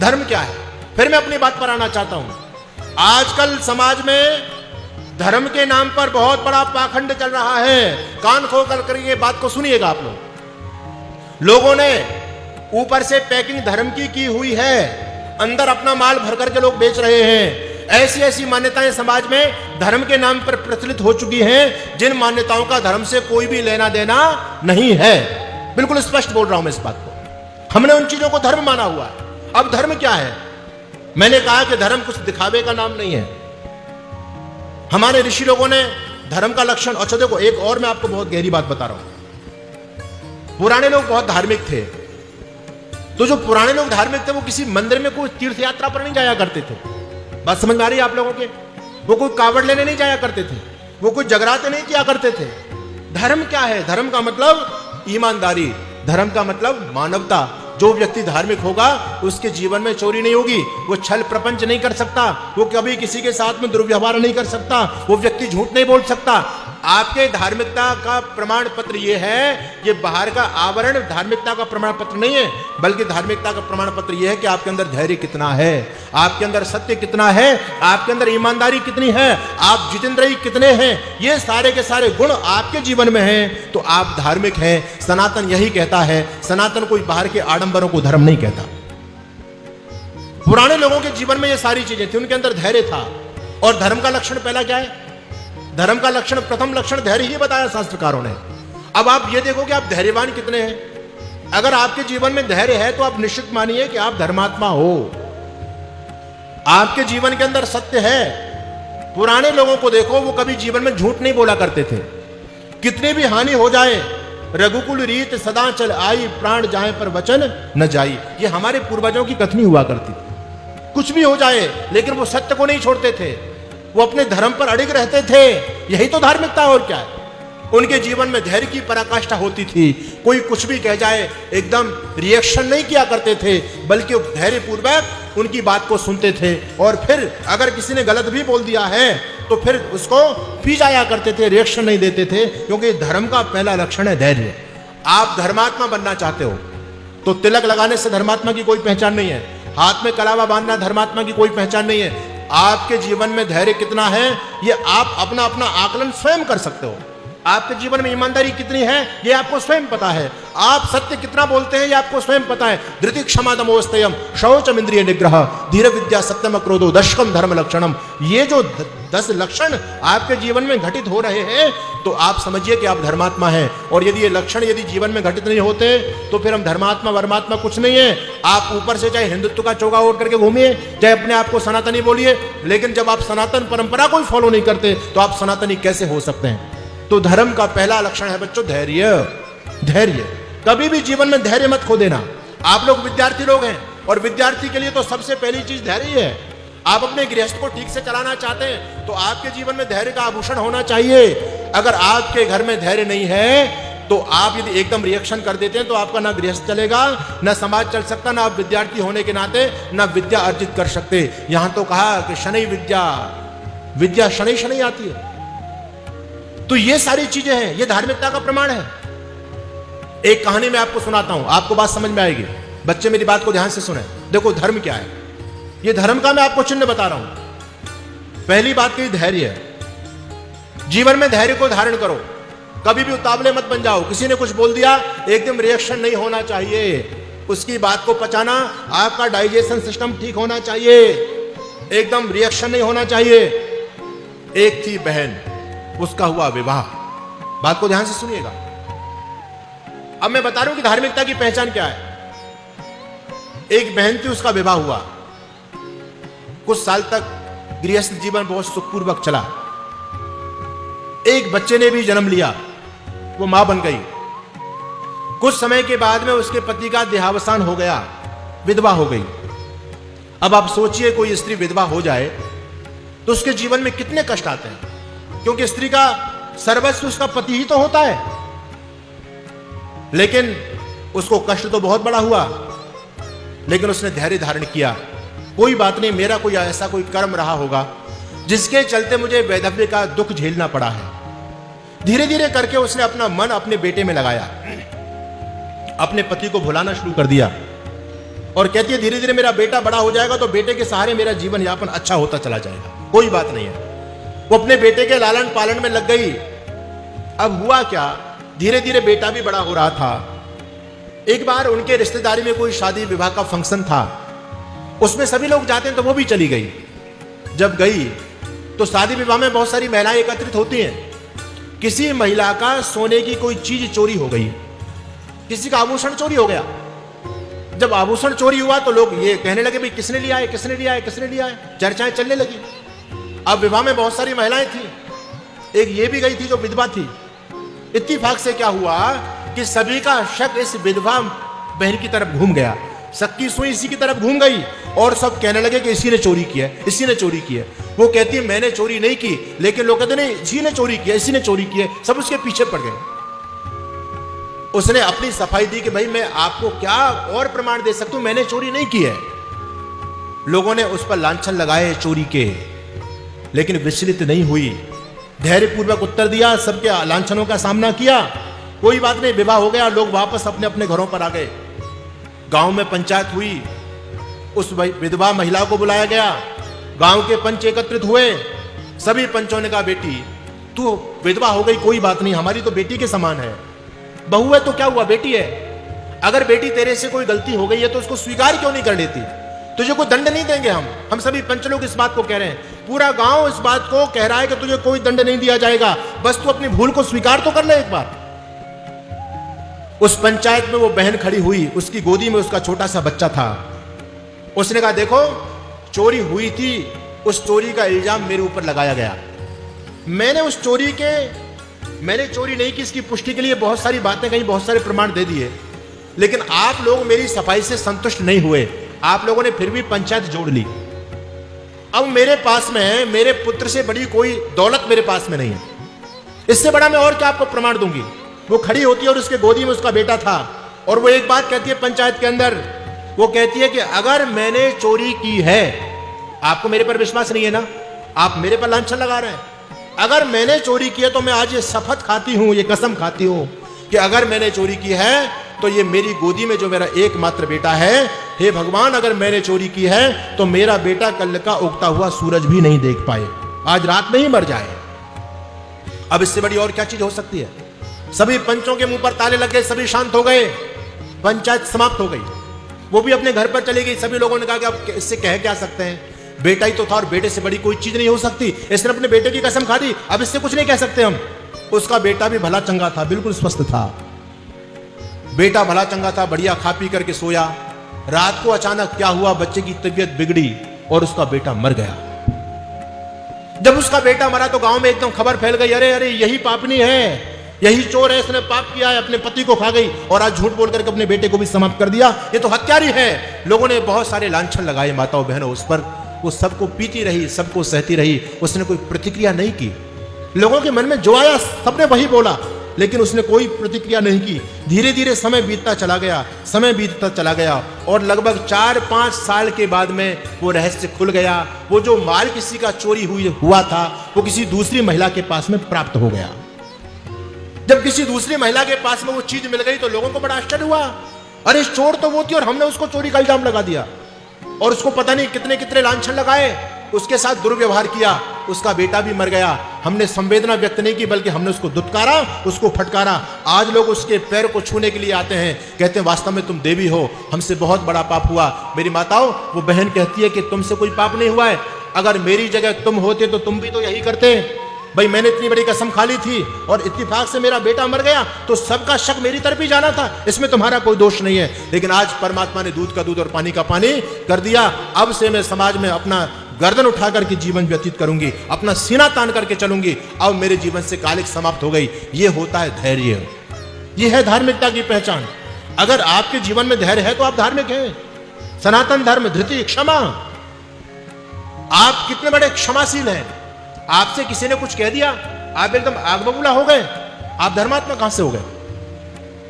धर्म क्या है। फिर मैं अपनी बात पर आना चाहता हूं। आजकल समाज में धर्म के नाम पर बहुत बड़ा पाखंड चल रहा है। कान खोल कर ये बात को सुनिएगा आप लोग। लोगों ने ऊपर से पैकिंग धर्म की हुई है, अंदर अपना माल भर करके लोग बेच रहे हैं। ऐसी ऐसी मान्यताएं समाज में धर्म के नाम पर प्रचलित हो चुकी हैं, जिन मान्यताओं का धर्म से कोई भी लेना देना नहीं है। बिल्कुल स्पष्ट बोल रहा हूं मैं इस बात को। हमने उन चीजों को धर्म माना हुआ है। अब धर्म क्या है? मैंने कहा कि धर्म कुछ दिखावे का नाम नहीं है। हमारे ऋषि लोगों ने धर्म का लक्षण, अच्छा देखो एक और मैं आपको बहुत गहरी बात बता रहा हूं। पुराने लोग बहुत धार्मिक थे, तो जो पुराने लोग धार्मिक थे वो किसी मंदिर में कोई तीर्थ यात्रा पर नहीं जाया करते थे। बात समझ में आ रही है आप लोगों के? वो कोई कावड़ लेने नहीं जाया करते थे, वो कोई जगराते नहीं किया करते थे। धर्म क्या है? धर्म का मतलब ईमानदारी, धर्म का मतलब मानवता। जो व्यक्ति धार्मिक होगा उसके जीवन में चोरी नहीं होगी, वो छल प्रपंच नहीं कर सकता, वो कभी किसी के साथ में दुर्व्यवहार नहीं कर सकता, वो व्यक्ति झूठ नहीं बोल सकता। आपके धार्मिकता का प्रमाण पत्र ये है, ये बाहर का आवरण धार्मिकता का प्रमाण पत्र नहीं है, बल्कि धार्मिकता का प्रमाण पत्र ये है कि आपके अंदर धैर्य कितना है, आपके अंदर सत्य कितना है, आपके अंदर ईमानदारी कितनी है, आप जितेंद्रिय कितने हैं। ये सारे के सारे गुण आपके जीवन में हैं तो आप धार्मिक हैं। सनातन यही कहता है। सनातन कोई बाहर के आडंबरों को धर्म नहीं कहता। पुराने लोगों के जीवन में ये सारी चीजें थी, उनके अंदर धैर्य था। और धर्म का लक्षण पहला क्या है? धर्म का लक्षण, प्रथम लक्षण धैर्य ही बताया शास्त्रकारों ने। अब आप ये देखो कि आप धैर्यवान कितने हैं। अगर आपके जीवन में धैर्य है तो आप निश्चित मानिए कि आप धर्मात्मा हो, आपके जीवन के अंदर सत्य है। पुराने लोगों को देखो, वो कभी जीवन में झूठ नहीं बोला करते थे। कितनी भी हानि हो जाए, रघुकुल रीत सदा चल आई, प्राण जाए पर वचन न जाई। ये हमारे पूर्वजों की कथनी हुआ करती थी। कुछ भी हो जाए लेकिन वो सत्य को नहीं छोड़ते थे, वो अपने धर्म पर अड़िग रहते थे। यही तो धार्मिकता और क्या है। उनके जीवन में धैर्य की पराकाष्ठा होती थी। कोई कुछ भी कह जाए एकदम रिएक्शन नहीं किया करते थे, बल्कि धैर्य पूर्वक उनकी बात को सुनते थे। और फिर अगर किसी ने गलत भी बोल दिया है तो फिर उसको पी जाया करते थे, रिएक्शन नहीं देते थे, क्योंकि धर्म का पहला लक्षण है धैर्य। आप धर्मात्मा बनना चाहते हो तो तिलक लगाने से धर्मात्मा की कोई पहचान नहीं है, हाथ में कलावा बांधना धर्मात्मा की कोई पहचान नहीं है। आपके जीवन में धैर्य कितना है ये आप अपना अपना आकलन स्वयं कर सकते हो। आपके जीवन में ईमानदारी कितनी है ये आपको स्वयं पता है। आप सत्य कितना बोलते हैं ये आपको स्वयं पता है। धृति क्षमा दमोस्तयम शौचम इंद्रिय निग्रह धीर विद्या सत्यम क्रोधो दशकम धर्म लक्षणम। ये जो 10 लक्षण आपके जीवन में घटित हो रहे हैं तो आप समझिए कि आप धर्मात्मा हैं। और यदि ये लक्षण यदि जीवन में घटित नहीं होते तो फिर हम धर्मात्मा वर्मात्मा कुछ नहीं है। आप ऊपर से चाहे हिंदुत्व का चोगा ओढ़ करके घूमिए, चाहे अपने आप को सनातनी बोलिए, लेकिन जब आप सनातन परंपरा को फॉलो नहीं करते तो आप सनातनी कैसे हो सकते हैं। तो धर्म का पहला लक्षण है बच्चों धैर्य। धैर्य, कभी भी जीवन में धैर्य मत खो देना। आप लोग विद्यार्थी लोग हैं और विद्यार्थी के लिए तो सबसे पहली चीज धैर्य है। आप अपने गृहस्थ को ठीक से चलाना चाहते हैं तो आपके जीवन में धैर्य का आभूषण होना चाहिए। अगर आपके घर में धैर्य नहीं है तो आप यदि एकदम रिएक्शन कर देते हैं तो आपका ना गृहस्थ चलेगा, ना समाज चल सकता, ना आप विद्यार्थी होने के नाते ना विद्या अर्जित कर सकते। यहां तो कहा कि शनै विद्या, विद्या शनै शनै आती है। तो ये सारी चीजें हैं, ये धार्मिकता का प्रमाण है। एक कहानी मैं आपको सुनाता हूं, आपको बात समझ में आएगी। बच्चे मेरी बात को ध्यान से सुने। देखो धर्म क्या है, ये धर्म का मैं आपको चिन्ह बता रहा हूं। पहली बात की धैर्य है। जीवन में धैर्य को धारण करो, कभी भी उतावले मत बन जाओ। किसी ने कुछ बोल दिया एकदम रिएक्शन नहीं होना चाहिए, उसकी बात को पचाना, आपका डाइजेशन सिस्टम ठीक होना चाहिए, एकदम रिएक्शन नहीं होना चाहिए। एक थी बहन, उसका हुआ विवाह। बात को ध्यान से सुनिएगा। अब मैं बता रहा हूं कि धार्मिकता की पहचान क्या है। एक बहन थी, उसका विवाह हुआ। कुछ साल तक गृहस्थ जीवन बहुत सुखपूर्वक चला। एक बच्चे ने भी जन्म लिया, वो मां बन गई। कुछ समय के बाद में उसके पति का देहावसान हो गया, विधवा हो गई। अब आप सोचिए कोई स्त्री विधवा हो जाए तो उसके जीवन में कितने कष्ट आते हैं, क्योंकि स्त्री का सर्वस्व उसका पति ही तो होता है। लेकिन उसको कष्ट तो बहुत बड़ा हुआ, लेकिन उसने धैर्य धारण किया। कोई बात नहीं, मेरा कोई ऐसा कोई कर्म रहा होगा जिसके चलते मुझे वैधव्य का दुख झेलना पड़ा है। धीरे धीरे करके उसने अपना मन अपने बेटे में लगाया, अपने पति को भुलाना शुरू कर दिया। और कहती है धीरे धीरे मेरा बेटा बड़ा हो जाएगा तो बेटे के सहारे मेरा जीवन यापन अच्छा होता चला जाएगा, कोई बात नहीं है। वो अपने बेटे के लालन पालन में लग गई। अब हुआ क्या, धीरे धीरे बेटा भी बड़ा हो रहा था। एक बार उनके रिश्तेदारी में कोई शादी विवाह का फंक्शन था, उसमें सभी लोग जाते हैं तो वो भी चली गई। जब गई तो शादी विवाह में बहुत सारी महिलाएं एकत्रित होती हैं। किसी महिला का सोने की कोई चीज चोरी हो गई, किसी का आभूषण चोरी हो गया। जब आभूषण चोरी हुआ तो लोग ये कहने लगे भाई किसने लिया है, किसने लिया है, किसने लिया है, चर्चाएं चलने लगी। अब विवाह में बहुत सारी महिलाएं थी, एक ये भी गई थी जो विधवा थी। इत्तेफाक से क्या हुआ कि सभी का शक इस विधवा बहन की तरफ घूम गया, शक की सुई इसी की तरफ घूम गई और सब कहने लगे कि इसी ने चोरी किया है, इसी ने चोरी किया है। वो कहती है मैंने चोरी नहीं की, लेकिन लोग कहते नहीं इसी ने चोरी किया, इसी ने चोरी किया। सब उसके पीछे पड़ गए। उसने अपनी सफाई दी कि भाई मैं आपको क्या और प्रमाण दे सकता हूं, मैंने चोरी नहीं की है। लोगों ने उस पर लांछन लगाए चोरी के, लेकिन विचलित नहीं हुई, धैर्यपूर्वक उत्तर दिया, सबके लांछनों का सामना किया। कोई बात नहीं, विवाह हो गया, लोग वापस अपने अपने घरों पर आ गए। गांव में पंचायत हुई, उस विधवा महिला को बुलाया गया, गांव के पंच एकत्रित हुए। सभी पंचों ने कहा बेटी तू विधवा हो गई, कोई बात नहीं, हमारी तो बेटी के समान है। बहू है तो क्या हुआ, बेटी है। अगर बेटी तेरे से कोई गलती हो गई है तो उसको स्वीकार क्यों नहीं कर लेती? तुझे कोई दंड नहीं देंगे हम सभी पंच लोग इस बात को कह रहे हैं, पूरा गांव इस बात को कह रहा है कि तुझे कोई दंड नहीं दिया जाएगा, बस तू अपनी भूल को स्वीकार तो कर ले एक बार। उस पंचायत में वो बहन खड़ी हुई, उसकी गोदी में उसका छोटा सा बच्चा था। उसने कहा देखो चोरी हुई थी, उस चोरी का इल्जाम मेरे ऊपर लगाया गया, मैंने चोरी नहीं की, इसकी पुष्टि के लिए बहुत सारी बातें कही, बहुत सारे प्रमाण दे दिए, लेकिन आप लोग मेरी सफाई से संतुष्ट नहीं हुए, आप लोगों ने फिर भी पंचायत जोड़ ली। अब मेरे पास में है, मेरे पुत्र से बड़ी कोई दौलत मेरे पास में नहीं है, इससे बड़ा मैं और क्या आपको प्रमाण दूंगी। वो खड़ी होती है और उसके गोदी में उसका बेटा था, और वो एक बात कहती है पंचायत के अंदर, वो कहती है कि अगर मैंने चोरी की है, आपको मेरे पर विश्वास नहीं है ना, आप मेरे पर लांछन लगा रहे हैं, अगर मैंने चोरी की है तो मैं आज ये शपथ खाती हूं, ये कसम खाती हूं कि अगर मैंने चोरी की है तो ये मेरी गोदी में जो मेरा एकमात्र बेटा है, हे भगवान अगर मैंने चोरी की है तो मेरा बेटा कल का उगता हुआ सूरज भी नहीं देख पाए, आज रात में ही मर जाए। अब इससे बड़ी और क्या चीज हो सकती है? सभी पंचों के मुंह पर ताले लग गए, सभी शांत हो गए, पंचायत समाप्त हो गई। वो भी अपने घर पर चली गई। सभी लोगों ने कहा कि अब इससे कह क्या सकते हैं, बेटा ही तो था और बेटे से बड़ी कोई चीज नहीं हो सकती, इसने अपने बेटे की कसम खा दी, अब इससे कुछ नहीं कह सकते हम। उसका बेटा भी भला चंगा था, बिल्कुल स्वस्थ था, बेटा भला चंगा था, बढ़िया खा पी करके सोया। रात को अचानक क्या हुआ, बच्चे की तबीयत बिगड़ी और उसका बेटा मर गया। जब उसका बेटा मरा तो गांव में एकदम खबर फैल गई, अरे अरे यही पापनी है, यही चोर है, इसने पाप किया है, अपने पति को खा गई और आज झूठ बोल करके अपने बेटे को भी समाप्त कर दिया, ये तो हत्यारी है। लोगों ने बहुत सारे लांछन लगाए माताओं बहनों उस पर, वो सबको पीती रही, सबको सहती रही, उसने कोई प्रतिक्रिया नहीं की। लोगों के मन में जो आया सबने वही बोला, लेकिन उसने कोई प्रतिक्रिया नहीं की। धीरे धीरे समय बीतता चला गया, समय बीतता चला गया और लगभग 4-5 साल के बाद में वो रहस्य खुल गया। वो जो माल किसी का चोरी हुआ था वो किसी दूसरी महिला के पास में प्राप्त हो गया। जब किसी दूसरी महिला के पास में वो चीज मिल गई तो लोगों को बड़ा आश्चर्य हुआ, अरे चोर तो वो थी और हमने उसको चोरी का इल्जाम लगा दिया और उसको पता नहीं कितने कितने लांछन लगाए, उसके साथ दुर्व्यवहार किया, उसका बेटा भी मर गया। हमने संवेदना व्यक्त नहीं की बल्कि हमने उसको दुत्कारा, उसको फटकारा। आज लोग उसके पैर को छूने के लिए आते हैं, कहते हैं वास्तव में तुम देवी हो, हमसे बहुत बड़ा पाप हुआ। मेरी माताओं, वो बहन कहती है कि तुमसे कोई पाप नहीं हुआ है, अगर मेरी जगह तुम होते तो तुम भी तो यही करते। भाई मैंने इतनी बड़ी कसम खा ली थी और इत्तेफाक से मेरा बेटा मर गया तो सबका शक मेरी तरफ ही जाना था, इसमें तुम्हारा कोई दोष नहीं है। लेकिन आज परमात्मा ने दूध का दूध और पानी का पानी कर दिया। अब से मैं समाज में अपना गर्दन उठा करके जीवन व्यतीत करूंगी, अपना सीना तान करके चलूंगी। अब मेरे जीवन से कालिक समाप्त हो गई। ये होता है धैर्य, ये है धार्मिकता की पहचान। अगर आपके जीवन में धैर्य है तो आप धार्मिक हैं। सनातन धर्म, धृति, क्षमा, आप कितने बड़े क्षमाशील हैं। आपसे किसी ने कुछ कह दिया, आप एकदम आग बबूला हो गए, आप धर्मात्मा कहां से हो गए?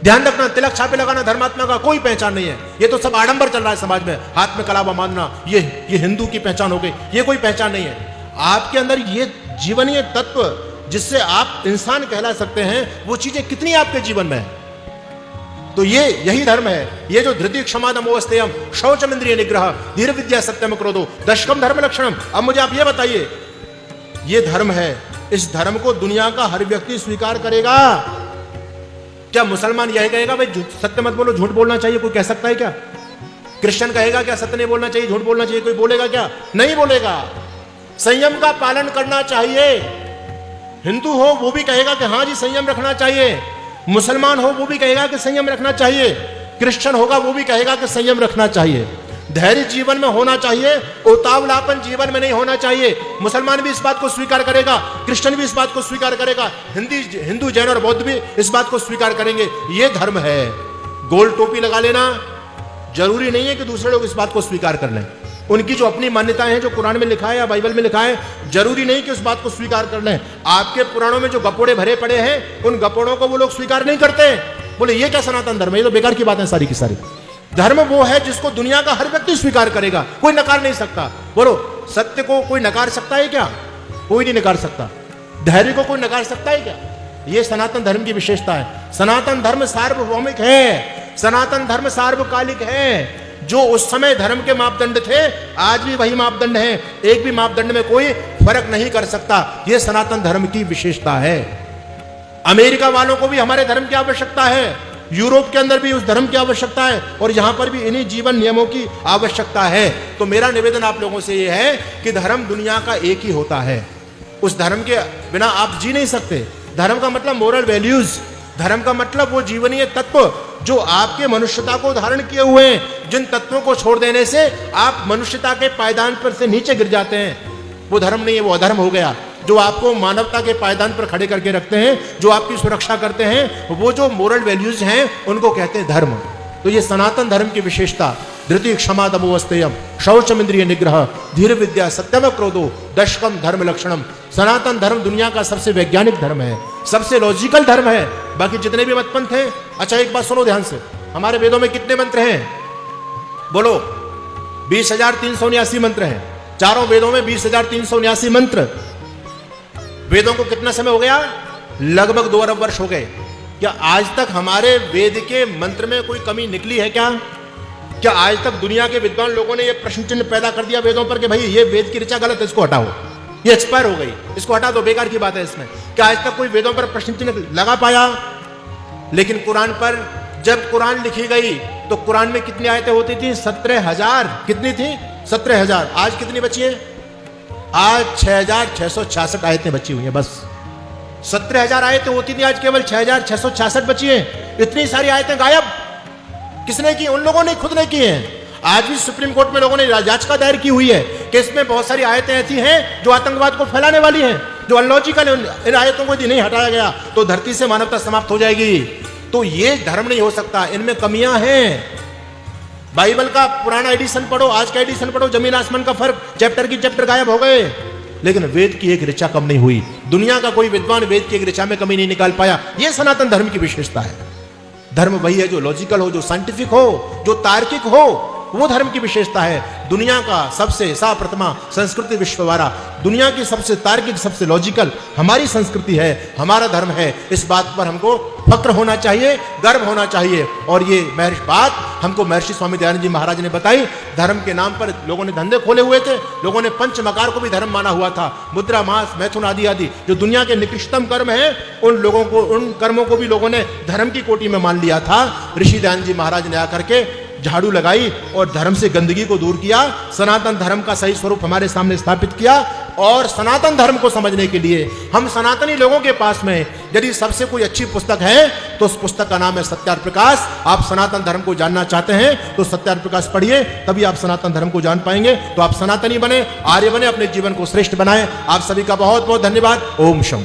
ध्यान रखना, तिलक छापे लगाना धर्मात्मा का कोई पहचान नहीं है। ये तो सब आडंबर चल रहा है समाज में, हाथ में कलावा बांधना, ये हिंदू की पहचान हो गई, ये कोई पहचान नहीं है। आपके अंदर ये जीवनीय तत्व जिससे आप इंसान कहला सकते हैं, वो चीजें कितनी आपके जीवन में है। तो ये यही धर्म है। ये जो धृति क्षमा दमो अस्तेयम शौचम इंद्रिय निग्रह धीर विद्या सत्यम क्रोधो दशकम धर्म लक्षणम। अब मुझे आप ये बताइए, ये धर्म है, इस धर्म को दुनिया का हर व्यक्ति स्वीकार करेगा क्या? मुसलमान यह कहेगा भाई सत्य मत बोलो, झूठ बोलना चाहिए, कोई कह सकता है क्या? क्रिश्चियन कहेगा क्या सत्य नहीं बोलना चाहिए, झूठ बोलना चाहिए, कोई बोलेगा क्या? नहीं बोलेगा। संयम का पालन करना चाहिए। हिंदू हो वो भी कहेगा कि हाँ जी संयम रखना चाहिए, मुसलमान हो वो भी कहेगा कि संयम रखना चाहिए, क्रिश्चियन होगा वो भी कहेगा कि संयम रखना चाहिए। धैर्य जीवन में होना चाहिए, उतावलापन जीवन में नहीं होना चाहिए। मुसलमान भी इस बात को स्वीकार करेगा, क्रिश्चियन भी इस बात को स्वीकार करेगा, हिंदू जैन और बौद्ध भी इस बात को स्वीकार करेंगे। ये धर्म है। गोल टोपी लगा लेना जरूरी नहीं है कि दूसरे लोग इस बात को स्वीकार कर लें। उनकी जो अपनी मान्यताएं हैं, जो कुरान में लिखा है या बाइबल में लिखा है, जरूरी नहीं कि उस बात को स्वीकार कर लें। आपके पुराणों में जो गपोड़े भरे पड़े हैं, उन गपोड़ों को वो लोग स्वीकार नहीं करते। बोले ये क्या सनातन धर्म है, ये तो बेकार की बात है सारी की सारी। धर्म वो है जिसको दुनिया का हर व्यक्ति स्वीकार करेगा, कोई नकार नहीं सकता। बोलो सत्य को कोई नकार सकता है क्या? कोई नहीं नकार सकता। धैर्य को कोई नकार सकता है क्या? ये सनातन धर्म की विशेषता है। सनातन धर्म सार्वभौमिक है, सनातन धर्म सार्वकालिक है। जो उस समय धर्म के मापदंड थे आज भी वही मापदंड है, एक भी मापदंड में कोई फर्क नहीं कर सकता। यह सनातन धर्म की विशेषता है। अमेरिका वालों को भी हमारे धर्म की आवश्यकता है, यूरोप के अंदर भी उस धर्म की आवश्यकता है, और यहां पर भी इन्हीं जीवन नियमों की आवश्यकता है। तो मेरा निवेदन आप लोगों से यह है कि धर्म दुनिया का एक ही होता है। उस धर्म के बिना आप जी नहीं सकते। धर्म का मतलब मोरल वैल्यूज, धर्म का मतलब वो जीवनीय तत्व जो आपके मनुष्यता को धारण किए हुए हैं, जिन तत्वों को छोड़ देने से आप मनुष्यता के पायदान पर से नीचे गिर जाते हैं, वो धर्म नहीं है, वो अधर्म हो गया। जो आपको मानवता के पायदान पर खड़े करके रखते हैं, जो आपकी सुरक्षा करते हैं, वो जो मोरल वैल्यूज हैं, उनको कहते हैं धर्म। तो ये सनातन धर्म की विशेषता, धृति क्षमा दमो अस्तेयम शौचम इंद्रिय निग्रह धीर विद्या सत्यम क्रोधो दशकम धर्म लक्षणम। सनातन धर्म दुनिया का सबसे वैज्ञानिक धर्म है, सबसे लॉजिकल धर्म है। बाकी जितने भी मतपंथ हैं, अच्छा एक बात सुनो ध्यान से, हमारे वेदों में कितने मंत्र हैं? बोलो 20,379 मंत्र हैं। चारों वेदों में 20,379 मंत्र। वेदों को कितना समय हो गया? लगभग 2 अरब वर्ष हो गए। क्या आज तक हमारे वेद के मंत्र में कोई कमी निकली है क्या? क्या आज तक दुनिया के विद्वान लोगों ने यह प्रश्न चिन्ह पैदा कर दिया वेदों पर कि भाई ये वेद की ऋचा गलत है, इसको हटाओ, ये एक्सपायर हो गई, इसको हटा दो, बेकार की बात है इसमें? क्या आज तक कोई वेदों पर प्रश्न चिन्ह लगा पाया? लेकिन कुरान पर जब कुरान लिखी गई तो कुरान में कितनी आयतें होती थी? 17,000। कितनी थी? 17,000। आज कितनी बची है? आज 6,666 आयतें बची हुई हैं बस। 17,000 आयतें होती थी, आज केवल 6,666 बची हैं। इतनी सारी आयतें गायब। किसने की? उन लोगों ने खुद ने की हैं। आज भी सुप्रीम कोर्ट में लोगों ने याचिका दायर की हुई है कि इसमें बहुत सारी आयतें ऐसी हैं जो आतंकवाद को फैलाने वाली हैं, जो अनलॉजिकल है। इन आयतों को यदि नहीं हटाया गया तो धरती से मानवता समाप्त हो जाएगी। तो ये धर्म नहीं हो सकता, इनमें कमियां हैं। बाइबल का पुराना एडिशन पढ़ो, आज का एडिशन पढ़ो, जमीन आसमान का फर्क, चैप्टर की चैप्टर गायब हो गए। लेकिन वेद की एक ऋचा कम नहीं हुई। दुनिया का कोई विद्वान वेद की एक ऋचा में कमी नहीं निकाल पाया। यह सनातन धर्म की विशेषता है। धर्म वही है जो लॉजिकल हो, जो साइंटिफिक हो, जो तार्किक हो, वो धर्म की विशेषता है। दुनिया का सबसे साप्रथमा संस्कृति विश्ववारा, दुनिया की सबसे तार्किक, सबसे लॉजिकल हमारी संस्कृति है, हमारा धर्म है। इस बात पर हमको फक्र होना चाहिए, गर्व होना चाहिए। और ये बात हमको महर्षि स्वामी दयानंद जी महाराज ने बताई। धर्म के नाम पर लोगों ने धंधे खोले हुए थे, लोगों ने पंचमकार को भी धर्म माना हुआ था, मुद्रा, मांस, मैथुन आदि आदि जो दुनिया के निकृष्टतम कर्म हैं, उन लोगों को, उन कर्मों को भी लोगों ने धर्म की कोटि में मान लिया था। ऋषि दयानंद जी महाराज ने आकर के झाड़ू लगाई और धर्म से गंदगी को दूर किया, सनातन धर्म का सही स्वरूप हमारे सामने स्थापित किया। और सनातन धर्म को समझने के लिए हम सनातनी लोगों के पास में यदि सबसे कोई अच्छी पुस्तक है तो उस पुस्तक का नाम है सत्यार्थ प्रकाश। आप सनातन धर्म को जानना चाहते हैं तो सत्यार्थ प्रकाश पढ़िए, तभी आप सनातन धर्म को जान पाएंगे। तो आप सनातनी बने, आर्य बने, अपने जीवन को श्रेष्ठ बनाएं। आप सभी का बहुत बहुत धन्यवाद। ओम शम।